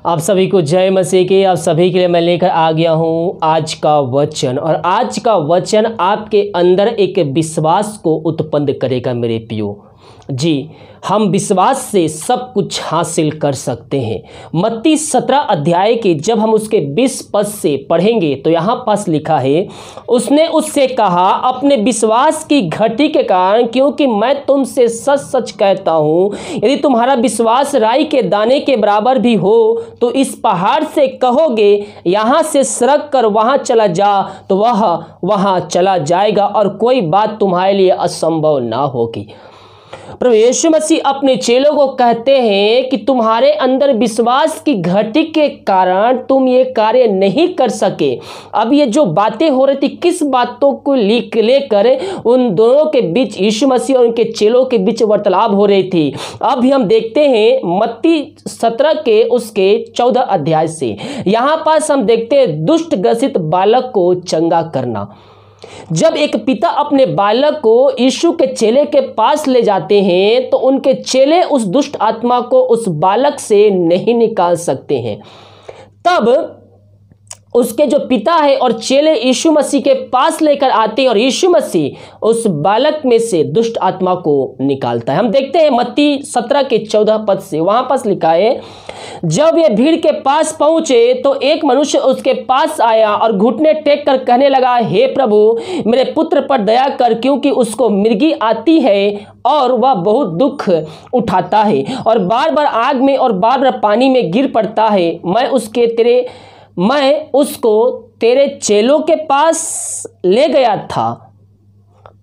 आप सभी को जय मसीह की। आप सभी के लिए मैं लेकर आ गया हूँ आज का वचन, और आज का वचन आपके अंदर एक विश्वास को उत्पन्न करेगा मेरे प्रियो। जी, हम विश्वास से सब कुछ हासिल कर सकते हैं। मत्ती 17 अध्याय के जब हम उसके 20 पद से पढ़ेंगे तो यहाँ पास लिखा है, उसने उससे कहा, अपने विश्वास की घटी के कारण, क्योंकि मैं तुमसे सच सच कहता हूँ, यदि तुम्हारा विश्वास राई के दाने के बराबर भी हो तो इस पहाड़ से कहोगे यहाँ से सरक कर वहाँ चला जा, तो वह वहाँ चला जाएगा, और कोई बात तुम्हारे लिए असंभव ना होगी। प्रभु यीशु मसीह अपने चेलों को कहते हैं कि तुम्हारे अंदर विश्वास की घटी के कारण तुम ये कार्य नहीं कर सके। अब ये जो बातें हो रही थी, किस बातों को लेकर उन दोनों के बीच, यीशु मसीह और उनके चेलों के बीच वार्तालाप हो रही थी। अब हम देखते हैं मत्ती 17 के उसके 14 अध्याय से। यहाँ पास हम देखते हैं दुष्ट ग्रसित बालक को चंगा करना। जब एक पिता अपने बालक को यीशु के चेले के पास ले जाते हैं तो उनके चेले उस दुष्ट आत्मा को उस बालक से नहीं निकाल सकते हैं। तब उसके जो पिता है और चेले यीशु मसीह के पास लेकर आते हैं और यीशु मसीह उस बालक में से दुष्ट आत्मा को निकालता है। हम देखते हैं मत्ती 17 के 14 पद से, वहां पास लिखा है, जब ये भीड़ के पास पहुंचे तो एक मनुष्य उसके पास आया और घुटने टेक कर कहने लगा, हे प्रभु, मेरे पुत्र पर दया कर, क्योंकि उसको मिर्गी आती है और वह बहुत दुख उठाता है और बार बार आग में और बार बार पानी में गिर पड़ता है। मैं उसको तेरे चेलों के पास ले गया था,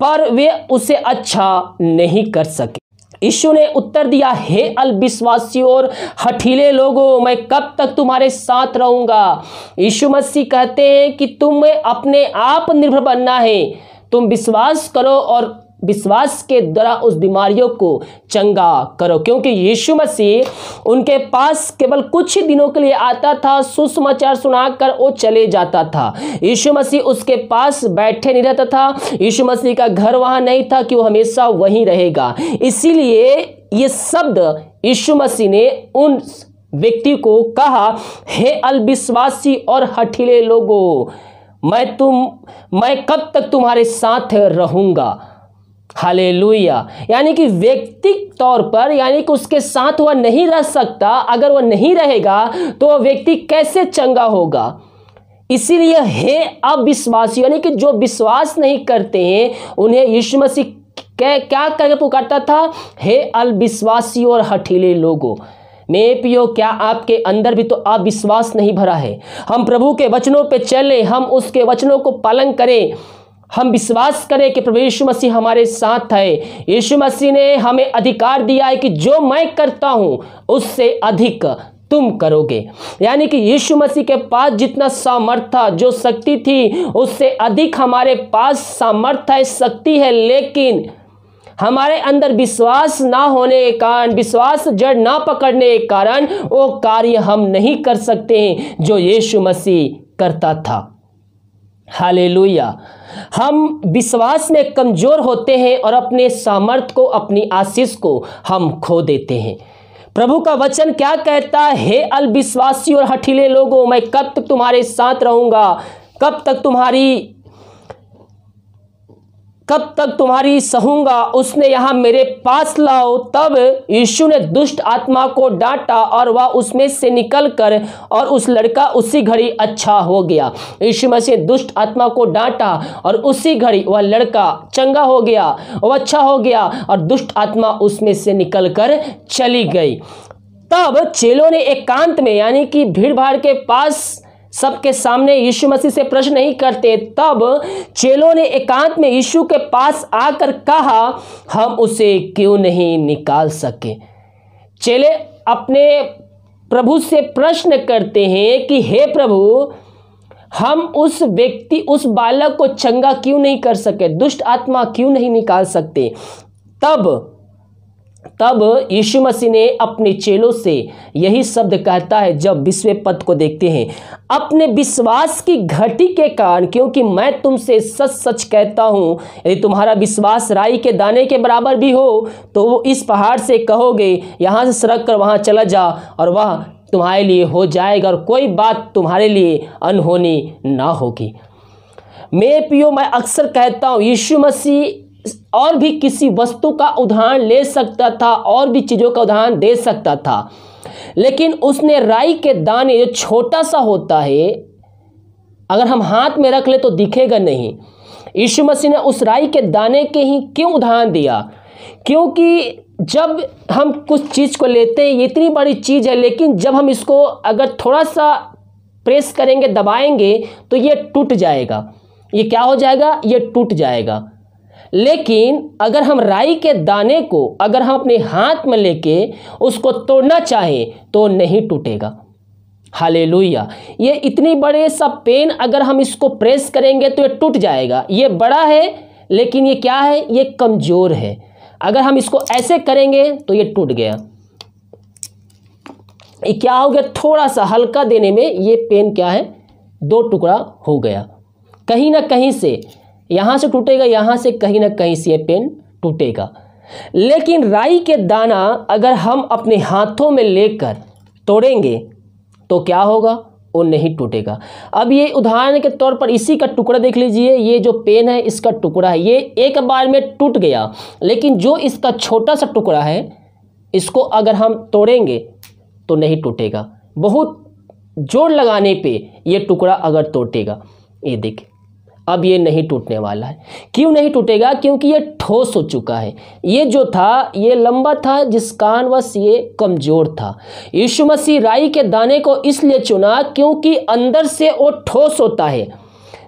पर वे उसे अच्छा नहीं कर सके। यीशु ने उत्तर दिया, हे अल्पविश्वासियों और हठीले लोगों, मैं कब तक तुम्हारे साथ रहूंगा। यीशु मसीह कहते हैं कि तुम्हें अपने आप निर्भर बनना है। तुम विश्वास करो और विश्वास के द्वारा उस बीमारियों को चंगा करो, क्योंकि यीशु मसीह उनके पास केवल कुछ ही दिनों के लिए आता था, सुसमाचार सुनाकर वो चले जाता था। यीशु मसीह उसके पास बैठे नहीं रहता था। यीशु मसीह का घर वहाँ नहीं था कि वो हमेशा वहीं रहेगा। इसीलिए ये शब्द यीशु मसीह ने उन व्यक्ति को कहा, हे अल्पविश्वासी और हठीले लोगों, मैं कब तक तुम्हारे साथ रहूंगा। हालेलुया। यानी कि व्यक्तिगत तौर पर, यानी कि उसके साथ वह नहीं रह सकता। अगर वह नहीं रहेगा तो वह व्यक्ति कैसे चंगा होगा। इसीलिए हे अविश्वासी, यानी कि जो विश्वास नहीं करते हैं, उन्हें यीशु मसीह क्या करके पुकारता था, हे अविश्वासी और हठीले लोगों। मेरे प्रियो, क्या आपके अंदर भी तो अविश्वास नहीं भरा है? हम प्रभु के वचनों पे चले, हम उसके वचनों को पालन करें, हम विश्वास करें कि प्रभु यीशु मसीह हमारे साथ है। यीशु मसीह ने हमें अधिकार दिया है कि जो मैं करता हूं उससे अधिक तुम करोगे। यानी कि यीशु मसीह के पास जितना सामर्थ था, जो शक्ति थी, उससे अधिक हमारे पास सामर्थ है, शक्ति है, लेकिन हमारे अंदर विश्वास ना होने के कारण, विश्वास जड़ ना पकड़ने के कारण वो कार्य हम नहीं कर सकते हैं जो यीशु मसीह करता था। हालेलुया। हम विश्वास में कमजोर होते हैं और अपने सामर्थ को, अपनी आशीष को हम खो देते हैं। प्रभु का वचन क्या कहता है, हे अल्पविश्वासी और हठीले लोगों, मैं कब तक तुम्हारे साथ रहूंगा, कब तक तुम्हारी सहूंगा। उसने यहाँ मेरे पास लाओ। तब यीशु ने दुष्ट आत्मा को डांटा और वह उसमें से निकलकर, और उस लड़का उसी घड़ी अच्छा हो गया। यीशु मसीह दुष्ट आत्मा को डांटा और उसी घड़ी वह लड़का चंगा हो गया, वह अच्छा हो गया, और दुष्ट आत्मा उसमें से निकलकर चली गई। तब चेलों ने एकांत में, यानी कि भीड़ भाड़ के पास सबके सामने यीशु मसीह से प्रश्न नहीं करते, तब चेलों ने एकांत में यीशु के पास आकर कहा, हम उसे क्यों नहीं निकाल सके। चेले अपने प्रभु से प्रश्न करते हैं कि हे प्रभु, हम उस बालक को चंगा क्यों नहीं कर सके, दुष्ट आत्मा क्यों नहीं निकाल सकते। तब यीशु मसीह ने अपने चेलों से यही शब्द कहता है, जब 20वें पद को देखते हैं, अपने विश्वास की घटी के कारण, क्योंकि मैं तुमसे सच सच कहता हूं, यदि तुम्हारा विश्वास राई के दाने के बराबर भी हो तो वो इस पहाड़ से कहोगे यहाँ से सरक कर वहाँ चला जा, और वह तुम्हारे लिए हो जाएगा और कोई बात तुम्हारे लिए अनहोनी ना होगी। मेरे प्रियो, मैं अक्सर कहता हूँ यीशु मसीह और भी किसी वस्तु का उदाहरण ले सकता था और भी चीज़ों का उदाहरण दे सकता था, लेकिन उसने राई के दाने, जो छोटा सा होता है, अगर हम हाथ में रख ले तो दिखेगा नहीं, यीशु मसीह ने उस राई के दाने के ही क्यों उदाहरण दिया? क्योंकि जब हम कुछ चीज़ को लेते हैं, ये इतनी बड़ी चीज़ है, लेकिन जब हम इसको अगर थोड़ा सा प्रेस करेंगे, दबाएंगे, तो ये टूट जाएगा। ये क्या हो जाएगा? ये टूट जाएगा। लेकिन अगर हम राई के दाने को अगर हम अपने हाथ में लेके उसको तोड़ना चाहें तो नहीं टूटेगा। हालेलुया। ये इतनी बड़े सा पेन अगर हम इसको प्रेस करेंगे तो ये टूट जाएगा। ये बड़ा है लेकिन ये क्या है? ये कमज़ोर है। अगर हम इसको ऐसे करेंगे तो ये टूट गया। ये क्या हो गया? थोड़ा सा हल्का देने में ये पेन क्या है? 2 टुकड़ा हो गया। कहीं ना कहीं से यहाँ से टूटेगा, यहाँ से कहीं ना कहीं से ये पेन टूटेगा। लेकिन राई के दाना अगर हम अपने हाथों में लेकर तोड़ेंगे तो क्या होगा? वो नहीं टूटेगा। अब ये उदाहरण के तौर पर इसी का टुकड़ा देख लीजिए। ये जो पेन है इसका टुकड़ा है, ये एक बार में टूट गया, लेकिन जो इसका छोटा सा टुकड़ा है इसको अगर हम तोड़ेंगे तो नहीं टूटेगा। बहुत जोर लगाने पे ये टुकड़ा अगर टूटेगा, ये देखिए अब ये नहीं टूटने वाला है। क्यों नहीं टूटेगा? क्योंकि ये ठोस हो चुका है। ये जो था ये लंबा था, जिस कारणवश ये कमज़ोर था। यीशु मसीह राई के दाने को इसलिए चुना क्योंकि अंदर से वो ठोस होता है।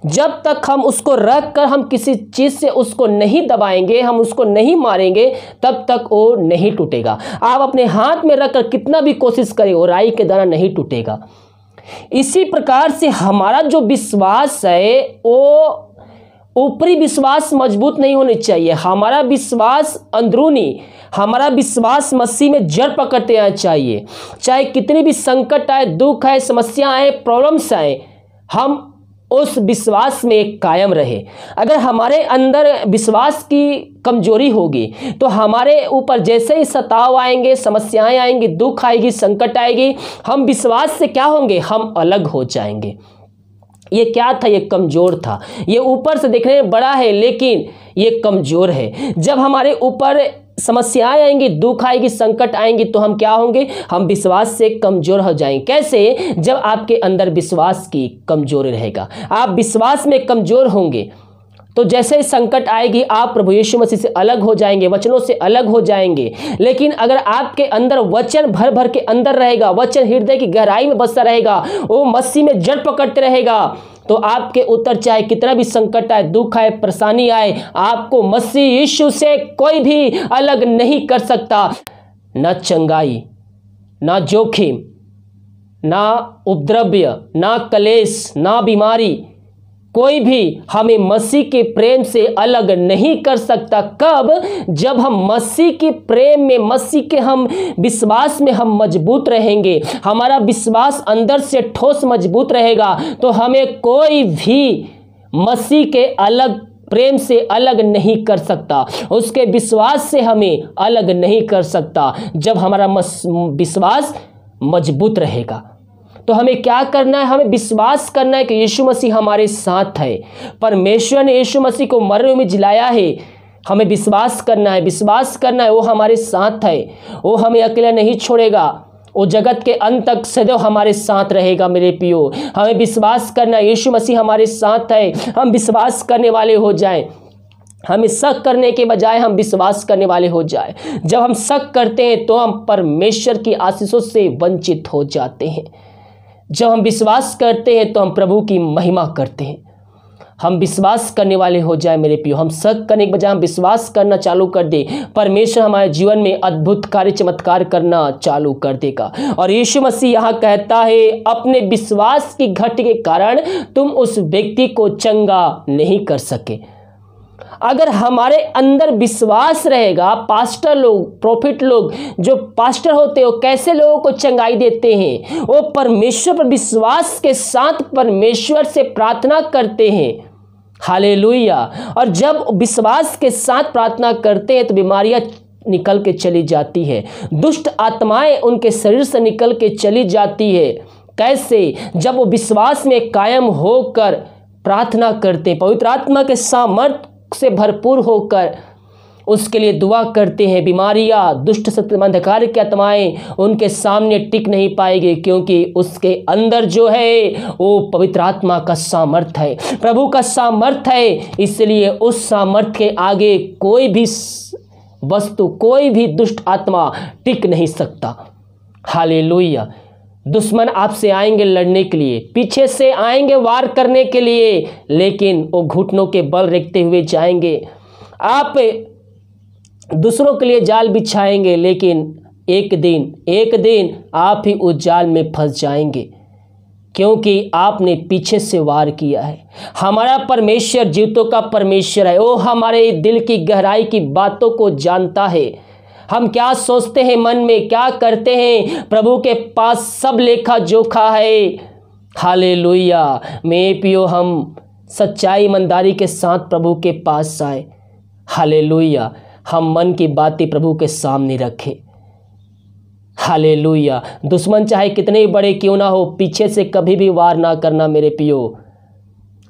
जब तक हम उसको रख कर हम किसी चीज़ से उसको नहीं दबाएंगे, हम उसको नहीं मारेंगे, तब तक वो नहीं टूटेगा। आप अपने हाथ में रख कर कितना भी कोशिश करें, वो राई के दाना नहीं टूटेगा। इसी प्रकार से हमारा जो विश्वास है वो ऊपरी विश्वास मजबूत नहीं होनी चाहिए। हमारा विश्वास अंदरूनी, हमारा विश्वास मसीह में जड़ पकड़ते आना चाहिए। चाहे कितनी भी संकट आए, दुख आए, समस्या आए, प्रॉब्लम्स आए, हम उस विश्वास में कायम रहे। अगर हमारे अंदर विश्वास की कमजोरी होगी तो हमारे ऊपर जैसे ही सताव आएंगे, समस्याएं आएंगी, दुख आएगी, संकट आएगी, हम विश्वास से क्या होंगे? हम अलग हो जाएंगे। ये क्या था? ये कमज़ोर था। ये ऊपर से देखने में बड़ा है लेकिन ये कमज़ोर है। जब हमारे ऊपर समस्याएं आएंगी, दुख आएगी, संकट आएंगी, तो हम क्या होंगे? हम विश्वास से कमज़ोर हो जाएंगे। कैसे? जब आपके अंदर विश्वास की कमज़ोरी रहेगा। आप विश्वास में कमज़ोर होंगे तो जैसे ही संकट आएगी आप प्रभु यीशु मसीह से अलग हो जाएंगे, वचनों से अलग हो जाएंगे। लेकिन अगर आपके अंदर वचन भर भर के अंदर रहेगा, वचन हृदय की गहराई में बसा रहेगा, वो मसीह में जड़ पकड़ते रहेगा, तो आपके उत्तर चाहे कितना भी संकट आए, दुख आए, परेशानी आए, आपको मसीह यीशु से कोई भी अलग नहीं कर सकता। न चंगाई, ना जोखिम, ना उपद्रव्य, ना कलेश, ना बीमारी, कोई भी हमें मसीह के प्रेम से अलग नहीं कर सकता। कब? जब हम मसीह के प्रेम में, मसीह के हम विश्वास में हम मजबूत रहेंगे, हमारा विश्वास अंदर से ठोस मजबूत रहेगा, तो हमें कोई भी मसीह के अलग प्रेम से अलग नहीं कर सकता, उसके विश्वास से हमें अलग नहीं कर सकता। जब हमारा विश्वास मजबूत रहेगा तो हमें क्या करना है? हमें विश्वास करना है कि यीशु मसीह हमारे साथ है। परमेश्वर ने यीशु मसीह को मरने में जिलाया है। हमें विश्वास करना है, विश्वास करना है वो हमारे साथ है, वो हमें अकेला नहीं छोड़ेगा, वो जगत के अंत तक सदैव हमारे साथ रहेगा। मेरे प्रियो, हमें विश्वास करना है यीशु मसीह हमारे साथ है। हम विश्वास करने वाले हो जाएं, हमें शक करने के बजाय हम विश्वास करने वाले हो जाए। जब हम शक करते हैं तो हम परमेश्वर की आशीषों से वंचित हो जाते हैं। जब हम विश्वास करते हैं तो हम प्रभु की महिमा करते हैं। हम विश्वास करने वाले हो जाए मेरे प्रियो। हम शक करने के बजाय हम विश्वास करना चालू कर दे, परमेश्वर हमारे जीवन में अद्भुत कार्य, चमत्कार करना चालू कर देगा। और यीशु मसीह यहाँ कहता है, अपने विश्वास की घट के कारण तुम उस व्यक्ति को चंगा नहीं कर सके। अगर हमारे अंदर विश्वास रहेगा, पास्टर लोग, प्रोफिट लोग, जो पास्टर होते हैं वो कैसे लोगों को चंगाई देते हैं? वो परमेश्वर पर विश्वास के साथ परमेश्वर से प्रार्थना करते हैं। हालेलुया। और जब विश्वास के साथ प्रार्थना करते हैं तो बीमारियां निकल के चली जाती है, दुष्ट आत्माएं उनके शरीर से निकल के चली जाती है। कैसे? जब वो विश्वास में कायम होकर प्रार्थना करते, पवित्र आत्मा के सामर्थ्य से भरपूर होकर उसके लिए दुआ करते हैं। बीमारियां, दुष्ट शक्ति, अंधकार की आत्माएं उनके सामने टिक नहीं पाएगी, क्योंकि उसके अंदर जो है वो पवित्र आत्मा का सामर्थ्य है, प्रभु का सामर्थ्य है। इसलिए उस सामर्थ्य के आगे कोई भी वस्तु, कोई भी दुष्ट आत्मा टिक नहीं सकता। हालेलुया। दुश्मन आपसे आएंगे लड़ने के लिए, पीछे से आएंगे वार करने के लिए, लेकिन वो घुटनों के बल रखते हुए जाएंगे। आप दूसरों के लिए जाल बिछाएंगे, लेकिन एक दिन आप ही उस जाल में फंस जाएंगे, क्योंकि आपने पीछे से वार किया है। हमारा परमेश्वर जीवितों का परमेश्वर है। वो हमारे दिल की गहराई की बातों को जानता है। हम क्या सोचते हैं, मन में क्या करते हैं, प्रभु के पास सब लेखा जोखा है। हालेलुया। मेरे प्रियो, हम सच्चाई ईमानदारी के साथ प्रभु के पास आए। हालेलुया। हम मन की बातें प्रभु के सामने रखें। हालेलुया। दुश्मन चाहे कितने बड़े क्यों ना हो, पीछे से कभी भी वार ना करना मेरे प्रियो।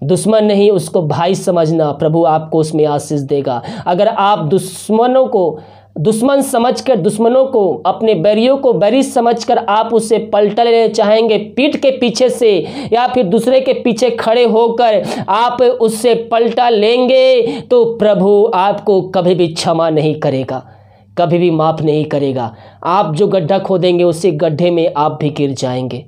दुश्मन नहीं, उसको भाई समझना, प्रभु आपको उसमें आशीष देगा। अगर आप दुश्मनों को दुश्मन समझकर, दुश्मनों को, अपने बैरियों को बैरी समझकर आप उससे पलटा लेना चाहेंगे, पीठ के पीछे से या फिर दूसरे के पीछे खड़े होकर आप उससे पलटा लेंगे, तो प्रभु आपको कभी भी क्षमा नहीं करेगा, कभी भी माफ़ नहीं करेगा। आप जो गड्ढा खोदेंगे उसी गड्ढे में आप भी गिर जाएंगे।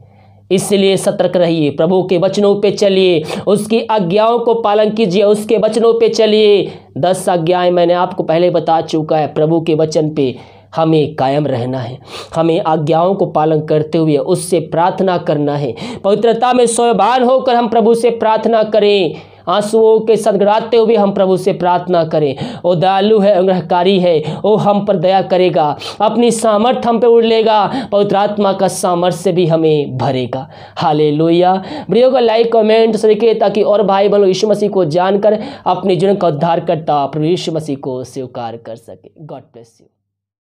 इसलिए सतर्क रहिए, प्रभु के वचनों पे चलिए, उसकी आज्ञाओं को पालन कीजिए, उसके वचनों पे चलिए। 10 आज्ञाएं मैंने आपको पहले बता चुका है। प्रभु के वचन पे हमें कायम रहना है, हमें आज्ञाओं को पालन करते हुए उससे प्रार्थना करना है। पवित्रता में सोयबान होकर हम प्रभु से प्रार्थना करें, आंसुओं के सड़गड़ाते हुए हम प्रभु से प्रार्थना करें। वो दयालु है, अनुग्रहकारी है, वो हम पर दया करेगा, अपनी सामर्थ हम पे उड़ेगा, पवित्र आत्मा का सामर्थ्य से भी हमें भरेगा। हालेलुया। वीडियो को लाइक, कमेंट करिए, ताकि और भाई बहनों यीशु मसीह को जानकर अपने जीवन का उद्धार करता प्रभु यीशु मसीह को स्वीकार कर सके। God bless you.